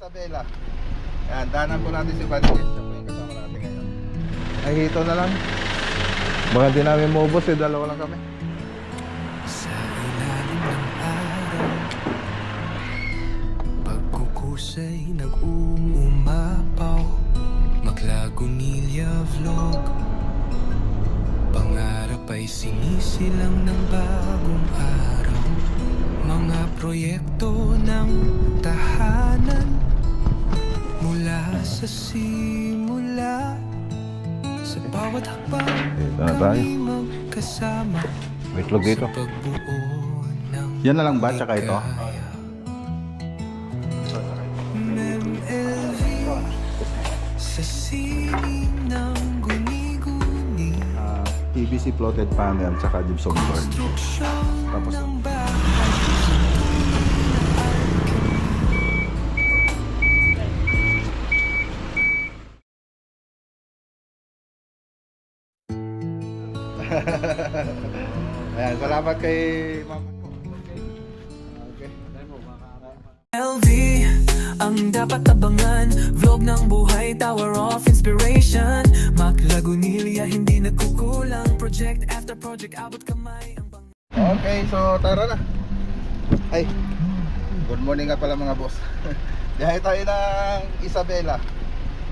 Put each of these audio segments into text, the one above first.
Isabela. Yan, danan po natin si Valdez. Siya po yung kasama natin ngayon. Ay, hito na lang. Baka di namin maubos eh, dalawa lang kami. Sa ilalim ng araw, pagkukusay nag-uumapaw, Maglagunilya vlog, pangarap ay sinisilang ng bagong araw. Mga proyekto ng tahanan, mula sa simula, sa bawat hakbang Dito na tayo. kami magkasama. May itlog dito. Sa pagbuo ng Yan na lang ba, tsaka ito? ligaya. MLV, sa sining ng guni-guni, PVC floated panel, tsaka gypsum board. konstruksyon Tapos- ng bahay. Ayan, salamat kay mama ko. Okay. LV, ang dapat abangan, vlog ng buhay, tower of inspiration. Maglagunilya, hindi nagkukulang, project after project, abot kamay ang pang... Okay, so tara na. Ay, good morning nga pala mga boss. Biyahe tayo ng Isabela.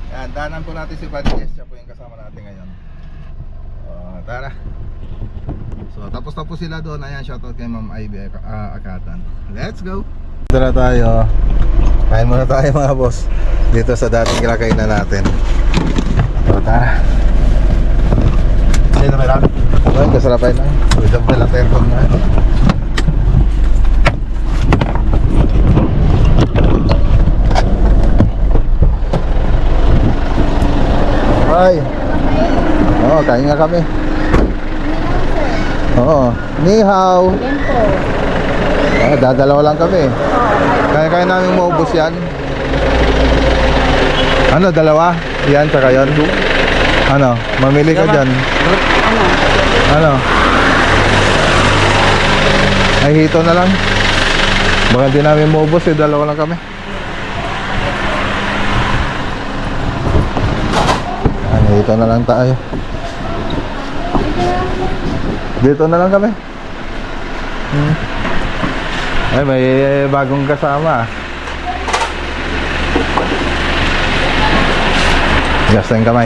Yan, danan po natin si Valdez. Siya po yung kasama natin ngayon. Tara. So tapos na po sila doon. Ayan, shoutout kay Ma'am Ivy Akatan. Let's go. Tara tayo. Kain muna tayo mga boss. Dito sa dating kinakainan natin. So tara. Sino may rami? Ay, kasarapan na. With the Belaterton na. Ay. Oo, kain nga kami. Oo. Ni hao. Dadalawa lang kami. Kaya namin maubos yan. Ano, dalawa? Yan, tsaka yan. Ano, mamili ka dyan. Ano? Ay, hito na lang. Baka di namin maubos eh, dalawa lang kami. Ay, hito na lang tayo. Dito na lang kami. Ay, may bagong kasama. Gas tayong kamay.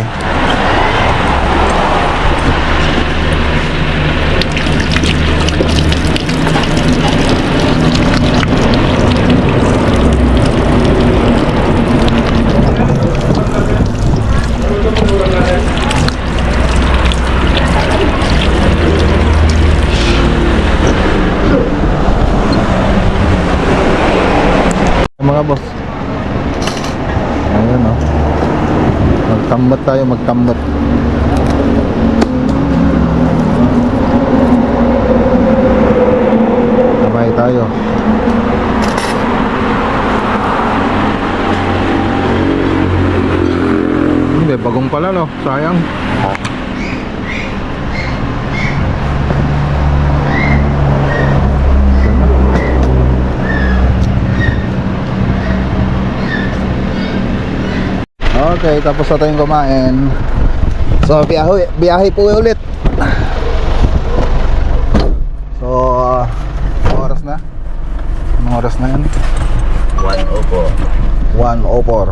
Mga boss, ayun o, magkambat tayo, magkambat. Sabay tayo. Hindi, bagong pala no, sayang. Okay, tapos na tayong kumain. So, biyahe po ulit. So, anong oras na? Anong oras na yan? 1:04. 1:04.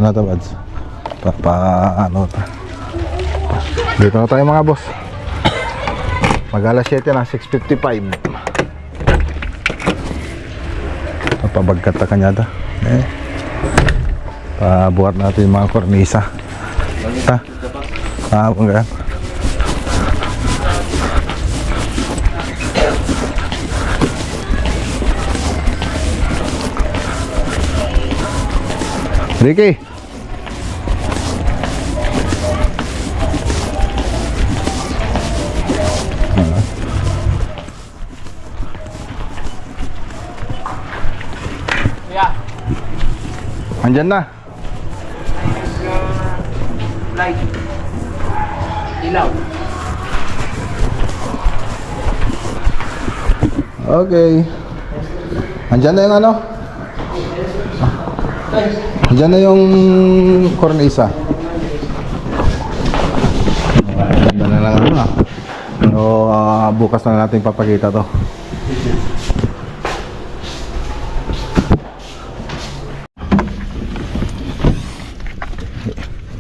na to, Bads. Ano ta. Dito na tayo mga boss. Mag-alas 7 na, 6:55. Papabagkat na kanyada. Pabuhat natin yung mga kornisa. Ha? Hanggang. Ricky. Andyan na. Light. Ilaw. Okay. Andyan na yung ano? Andyan na yung cornisa. Ganda na lang ano ah. So, bukas na natin papakita to.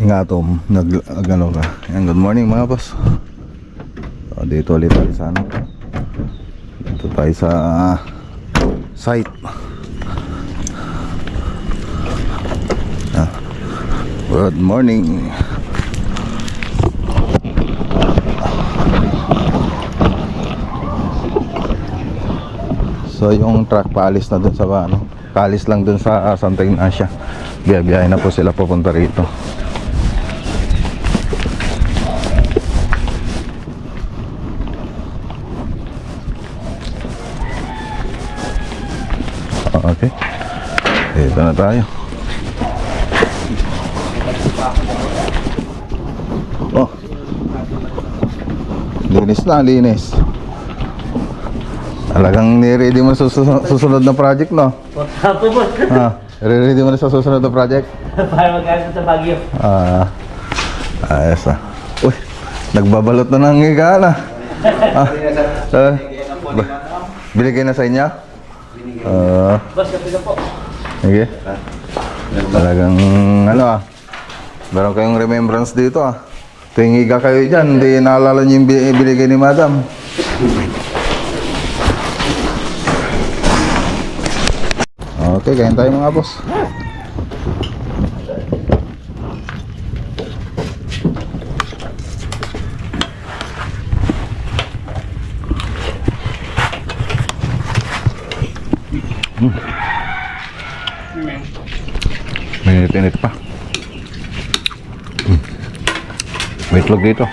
Ingatom, nag-ano ka. Good morning mga boss. So, dito ulit tayo sa ano. Dito tayo sa site. Good morning. So yung truck paalis na dun sa ano, paalis lang dun sa Santa Ignacia. Biyahe na po sila pupunta rito. Okay. Dito na tayo. Oh. Linis na, linis. Talagang ni-ready mo sa susunod na project, no? Apo boss. Ready mo na sa susunod na project? Para magkakaroon sa Baguio. Ayos ah. Uy, nagbabalot na ng higaan ah. Binigay na sa inyo? Boss, kapit na po. Sige. Talagang ano ah. Meron kayong remembrance dito ah. Tuwing higa kayo dyan, hindi naalala nyo yung binigay ni Madam. Okay, kain tayo mga boss. Minit-init pa. May itlog dito.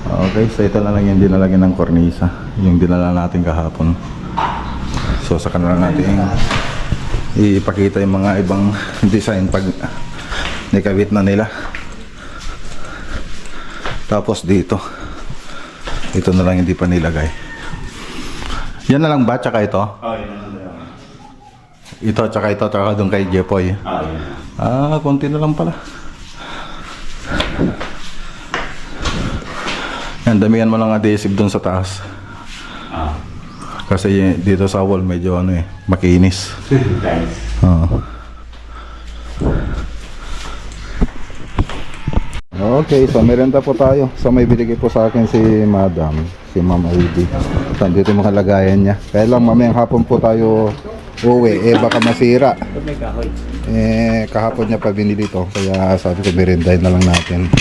Okay, so ito na lang yung dinalagyan ng kornisa. Yung dinala natin kahapon. So sa kanila natin ipakita yung mga ibang design pag nikabit na nila. Tapos dito, ito na lang hindi pa nilagay. Yan na lang ba? Tsaka ito? Yan na lang. Ito, tsaka doon kay Jepoy. Konti na lang pala. Yan, damihan mo lang adhesive doon sa taas. Kasi dito sa wall medyo ano makinis. Thanks. Okay, so merenda po tayo. So may binigay po sa akin si Madam, si Ma'am Ivy. So dito yung mga lagayan niya. Kaya lang mamayang hapon po tayo uwi, baka masira. Kahapon niya pa binili to. Kaya sabi ko merendahin na lang natin.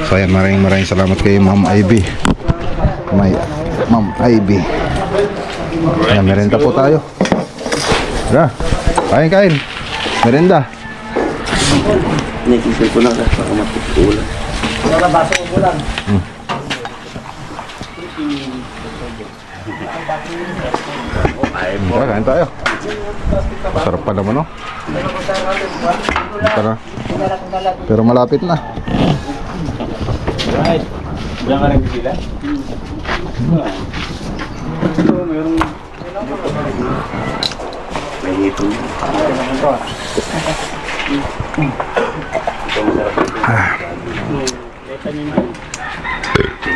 So ayan, maraming salamat kay Ma'am Ivy. Ma'am Ivy. Ayan, merenda po tayo. Tara, kain. Merenda. Nakikisal ko lang baka matutulan. Wala baso ko lang. Tara, kain tayo. Sarap pa naman, no? Tara. Pero malapit na. Right. Diyan ka rin sila? Mayroong... May hito.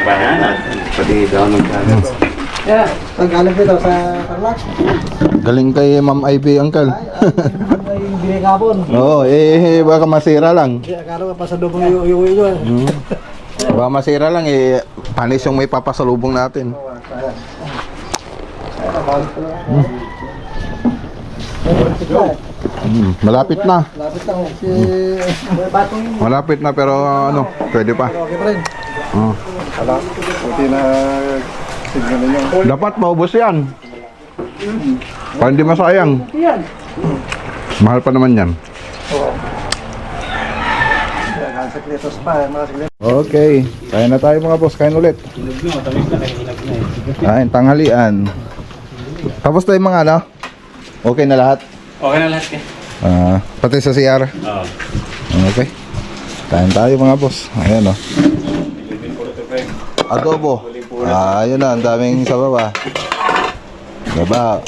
Banana. Pati daw ng kanan. Yeah. Nagaling dito sa Tarlac. Galing kay Ma'am Ivy, Uncle. Ay, binigapon. Oo, baka masira lang. Hindi, akala ko pasalubong yung yun. Baka masira lang panis yung may papasalubong natin. Malapit na. Lapit lang. Si Batong yun. Malapit na pero pwede pa. Okay pa rin. Buti na signal ninyo. Dapat maubos yan. Para hindi masayang. Yan. Mahal pa naman yan. Sekretos pa, mga sekretos. Okay, kain na tayo mga boss. Kain ulit. Kain, tanghalian. Tapos tayo mga ano? Okay na lahat? Okay na lahat eh. Pati sa CR? Oo. Okay. Kain tayo mga boss. Ayan o. Adobo. Ayun na, ang daming sa baba. Baba.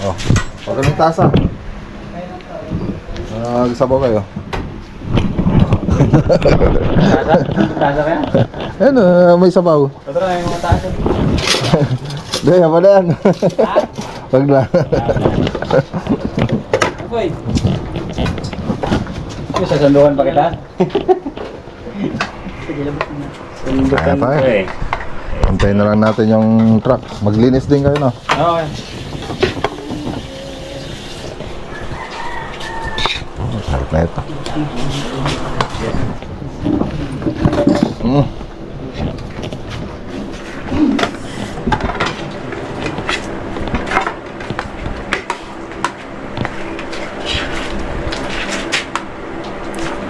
Oh. Huwag kaming tasa. Sabaw kayo. Tasa kaya? Ayun may sabaw. Ito na yung mga tasa. Hindi, yaman na yan. Wag na. Boy. Sasandukan pa kita? Kaya tayo. Antayin na lang natin yung truck. Maglinis din kayo, no? Okay. Sarap na ito.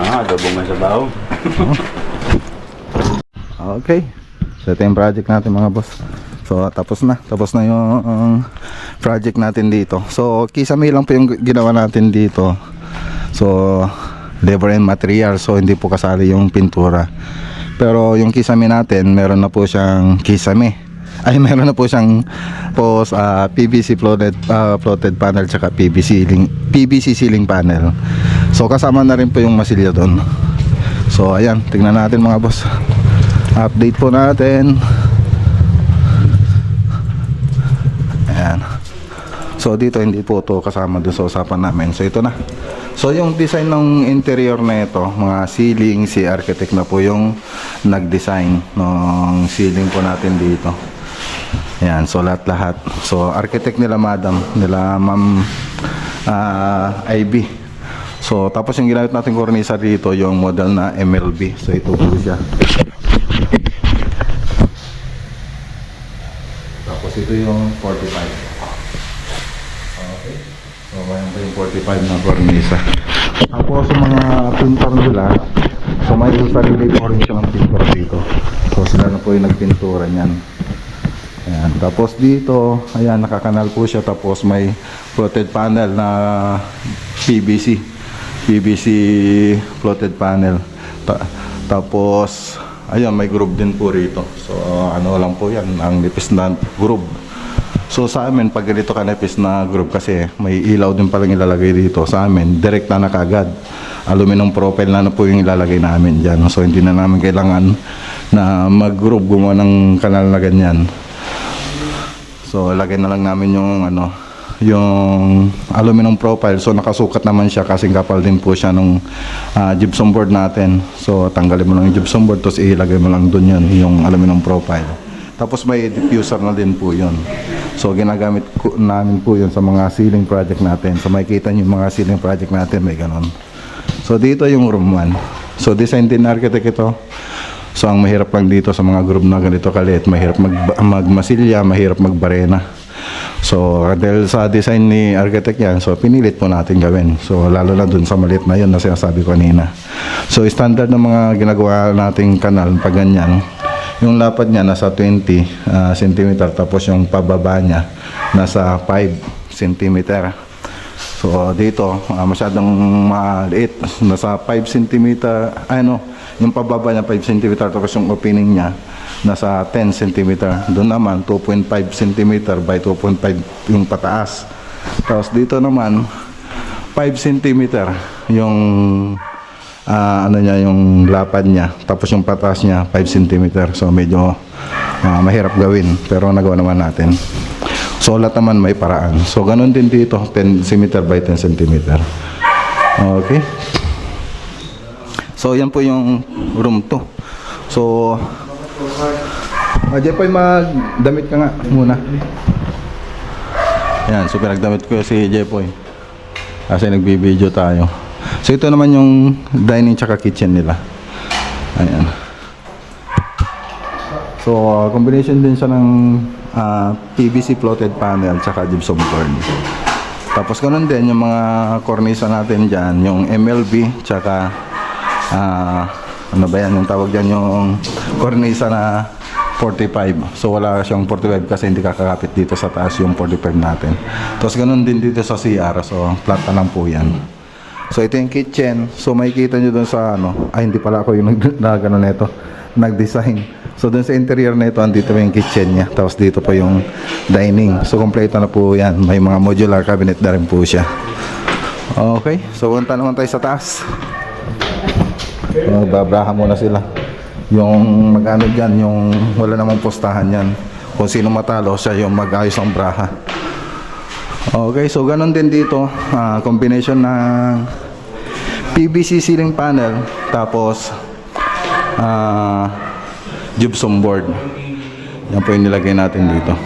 Adobong nga sa baho. Okay. So ito yung project natin mga boss. So tapos na yung project natin dito. So kisame lang po yung ginawa natin dito. So labor and material, so hindi po kasali yung pintura. Pero yung kisame natin, meron na po siyang kisame. Ay meron na po siyang PVC floated panel tsaka PVC ceiling panel. So kasama na rin po yung masilya doon. So ayan, tingnan natin mga boss. Update po natin. Ayan. So dito hindi po to kasama doon sa usapan namin. So ito na. So yung design ng interior na ito, mga ceiling, si architect na po yung nag-design ng ceiling po natin dito. Ayan, so lahat-lahat. So architect nila nila Ma'am Ivy. So tapos yung ginamit natin cornisa dito, yung model na MLB. So ito po siya. Tapos ito yung 45. Okay. So mayroon pa yung 45 na cornisa. Tapos yung mga pintor nila, so may sarili po rin siya ng pintor dito. So sila na po yung nagpintura niyan. Ayan. Tapos dito, ayan, nakakanal po siya. Tapos may floated panel na PVC floated panel. Tapos ayun, may groove din po rito. So ano lang po yan, ang nipis na groove. So sa amin, pag ganito kanipis na groove, kasi may ilaw din palang ilalagay dito. Sa amin, direct na nakagad. Aluminum profile na po yung ilalagay namin dyan. So hindi na namin kailangan na mag-groove, gumawa ng kanal na ganyan. So lagay na lang namin yung yung aluminum profile. So nakasukat naman siya, kasing kapal din po siya nung gypsum board natin. So tanggalin mo lang yung gypsum board, tapos ilagay mo lang dun yun, yung aluminum profile. Tapos may diffuser na din po yun. So ginagamit namin po yun sa mga ceiling project natin. So makikita nyo yung mga ceiling project natin, may ganon. So dito yung room 1. So design din architect ito. So ang mahirap lang dito sa mga group na ganito kaliit, mahirap magmasilya, mahirap magbarena. So dahil sa design ni architect yan, so pinilit po natin gawin. So lalo na dun sa maliit na yun na sinasabi ko kanina. So standard ng mga ginagawa nating kanal pag ganyan, yung lapad niya nasa 20 cm, tapos yung pababa niya nasa 5 cm. So dito masyadong maliit, nasa 5 cm, yung pababa niya 5 cm, tapos yung opening niya nasa 10 cm. Doon naman 2.5 cm by 2.5 yung pataas. Tapos dito naman 5 cm yung yung lapad niya, tapos yung pataas niya 5 cm. So medyo mahirap gawin, pero nagawa naman natin. So lahat naman may paraan. So ganun din dito, 10 cm by 10 cm. Okay. So yan po yung room 2. So Jepoy, magdamit ka nga muna. Yan, so pinagdamit ko si Jepoy kasi nagbibideo tayo. So ito naman yung dining tsaka kitchen nila. Ayan. So combination din siya ng PVC floated panel tsaka gypsum board. Tapos ganun din yung mga cornisa natin dyan, yung MLB tsaka ano ba yan yung tawag dyan, yung cornisa na 45. So wala siyang 45 kasi hindi kakakapit dito sa taas yung 45 natin. Tapos ganun din dito sa CR, so flat na lang po yan. So ito yung kitchen. So makikita nyo dun sa ano, hindi pala ako yung nag-design. So dun sa interior na ito, andito yung kitchen niya. Tapos dito pa yung dining. So kompleto na po yan. May mga modular cabinet na rin po siya. Okay, so punta naman tayo sa taas. Babraha muna sila. Yung mag-ano dyan, yung wala namang postahan yan. Kung sino matalo, siya yung mag-ayos ng braha. Okay, so ganun din dito. Combination ng PVC ceiling panel, tapos gypsum board. Yan po yung nilagay natin dito.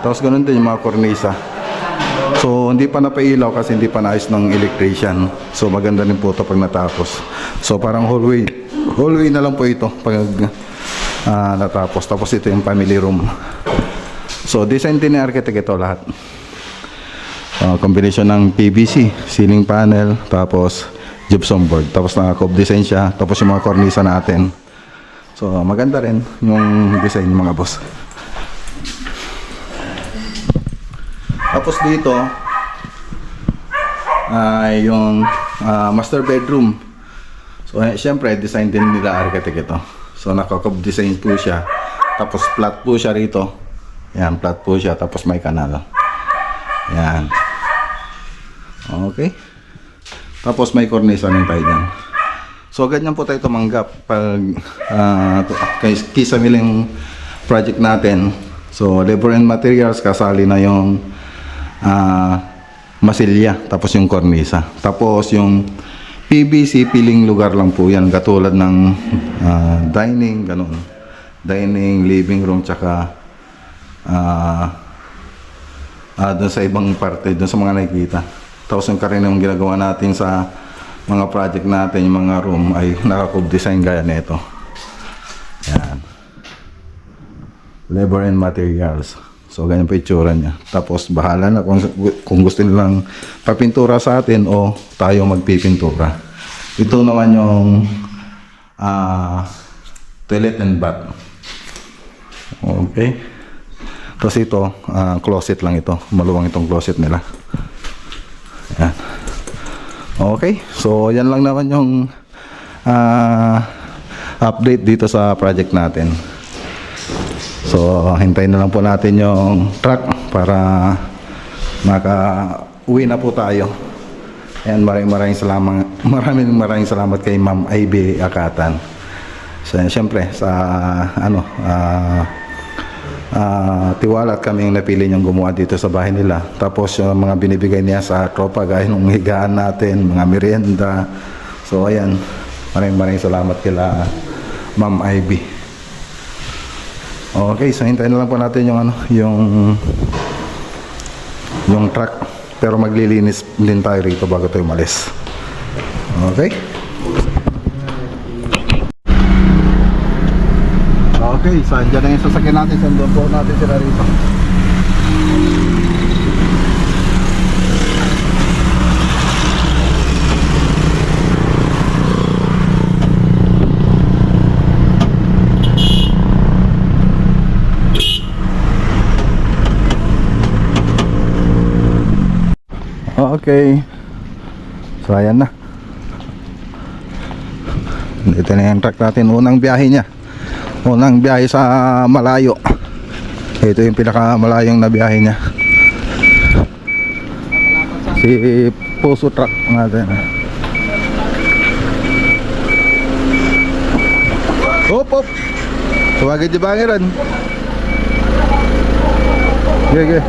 Tapos ganun din yung mga kornisa. So hindi pa napailaw kasi hindi pa naayos ng electrician. So maganda rin po ito pag natapos. So parang hallway na lang po ito pag natapos. Tapos ito yung family room. So design din ni architect ito lahat. Combination ng PVC ceiling panel, tapos gypsum board, tapos naka-cove design siya, tapos yung mga kornisa natin. So maganda rin yung design mga boss. Tapos dito ay yung master bedroom. So syempre design din nila architect ito. So naka-cove design po siya. Tapos flat po siya rito. Yan, flat po siya, tapos may kanal. Yan. Okay. Tapos may cornisa rin tayo dyan. So ganyan po tayo tumanggap pag kisa miling project natin. So labor and materials, kasali na yung masilya, tapos yung cornisa. Tapos yung PVC, piling lugar lang po yan. Katulad ng dining, ganun. Dining, living room, tsaka doon sa ibang parte, doon sa mga nakikita. Tapos yung karinang ginagawa natin sa mga project natin, yung mga room ay naka-cove design gaya nito. Yan. Labor and materials. So ganyan po itsura niya. Tapos bahala na kung gusto nilang papintura sa atin o tayo magpipintura. Ito naman yung toilet and bath. Okay. Tapos ito, closet lang ito. Maluwang itong closet nila. Yan. Okay, so yan lang naman yung update dito sa project natin. So hintayin na lang po natin yung truck para maka-uwi na po tayo. And maraming salamat kay Ma'am Ivy Akatan. So syempre sa tiwala at kaming napili niyang gumawa dito sa bahay nila. Tapos yung mga binibigay niya sa tropa, gaya ng higaan natin, mga merienda. So ayan, maraming salamat kila Ma'am Ivy. Okay, so hintayin na lang po natin yung truck. Pero maglilinis din tayo rito bago tayo umalis. Okay. Okay, so andyan na yung sasakyan natin. Sandun po natin sila rito. Okay. So ayan na. Ito na yung truck natin. Unang biyahe niya. Unang biyahe sa malayo. Ito yung pinakamalayong na biyahe niya. Si Puso truck natin. Hop hop. Tuwagin di bangiran. Ge.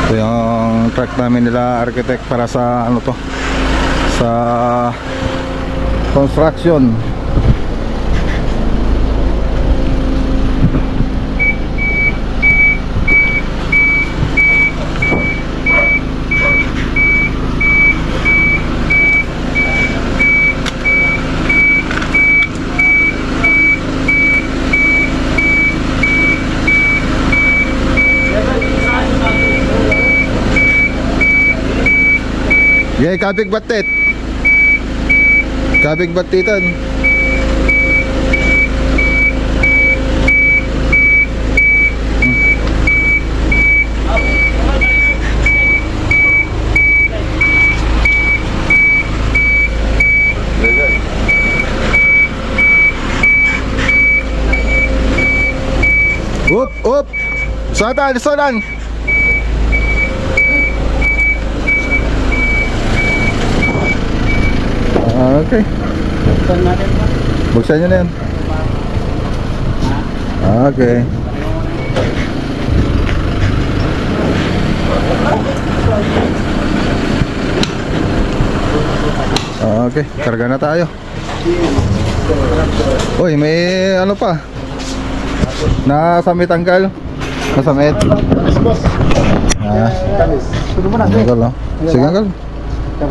Ito yung truck namin nila architect para sa ano to, sa construction. Yay, kabig batit. Kabig batitan. Up. Sodan. Okay. Buksan nyo na yan. Okay. Okay, karga na tayo. Uy, may ano pa? Nasamit tanggal. Nasamit. Suno mo na. Tanggal, no? Sige, tanggal.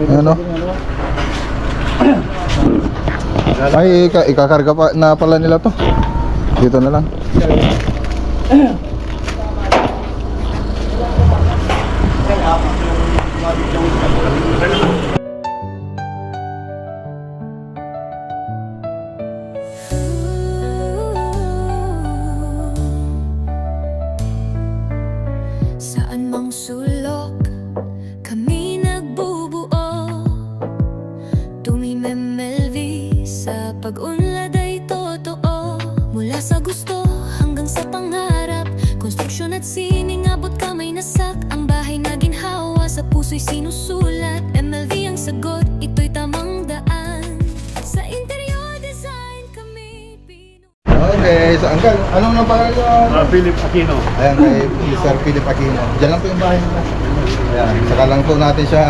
Ano? Ay, ikakarga pa na pala nila to. Dito na lang. Saan mang sulok kami nagbubuo, tumimemel sa pag-unlad ay totoo. Mula sa gusto hanggang sa pangarap, konstruksyon at sining abot kamay nasak. Ang bahay na ginhawa sa puso'y sinusulat. MLV ang sagot, ito'y tamang daan. Sa interior design kami Okay, so Uncle, anong nang pangalan nyo? Philip Aquino. Ayan, kay Sir Philip Aquino. Diyan lang po yung bahay nila. Ayan, saka lang po natin siya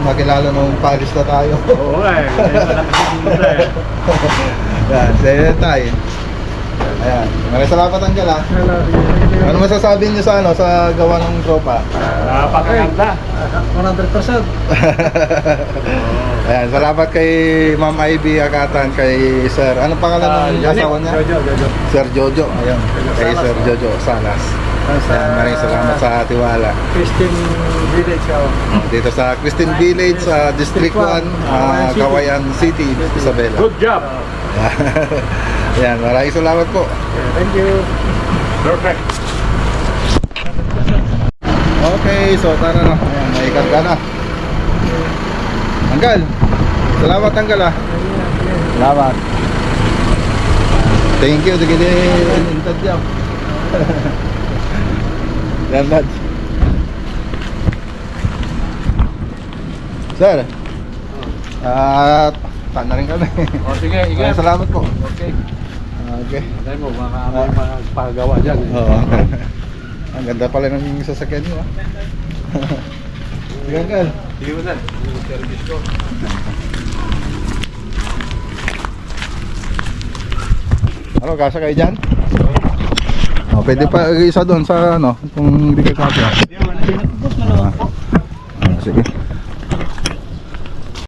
makilala nung paalis na tayo. Oo nga eh. Ayan, sige tayo. Ayan, maraming salamat Uncle ha. Ano masasabi niyo sa ano, sa gawa ng tropa? Napakaganda. 100%. Ayan, salamat kay Ma'am Ivy Akatan, kay Sir, anong pangalan ng asawa niya? Jojo. Sir Jojo, ayun, kay Sir Jojo Salas. Ayan, maraming salamat sa tiwala. Christine Village. Dito sa Christine Village, sa District 1, Kawayan City, Isabela. Good job. Ayan, maraming salamat po. Thank you. Perfect. Okay, so tara na. Ayan, may karga na. Anggal, salamat Anggal ha. Salamat. Thank you, digili intadjam. Salamat. Sir, saan na rin kami. O sige, Maraming salamat po. Okay. Okay. Tayo mo, may magpagawa dyan eh. Oo. Ang ganda pala ng sasakyan nyo ha. Sige Anggal. Sige mo na. Yung service ko. Ano, kasa kayo dyan? Oh, pwede pa isa doon sa ano, kung hindi ka kapya. Sige.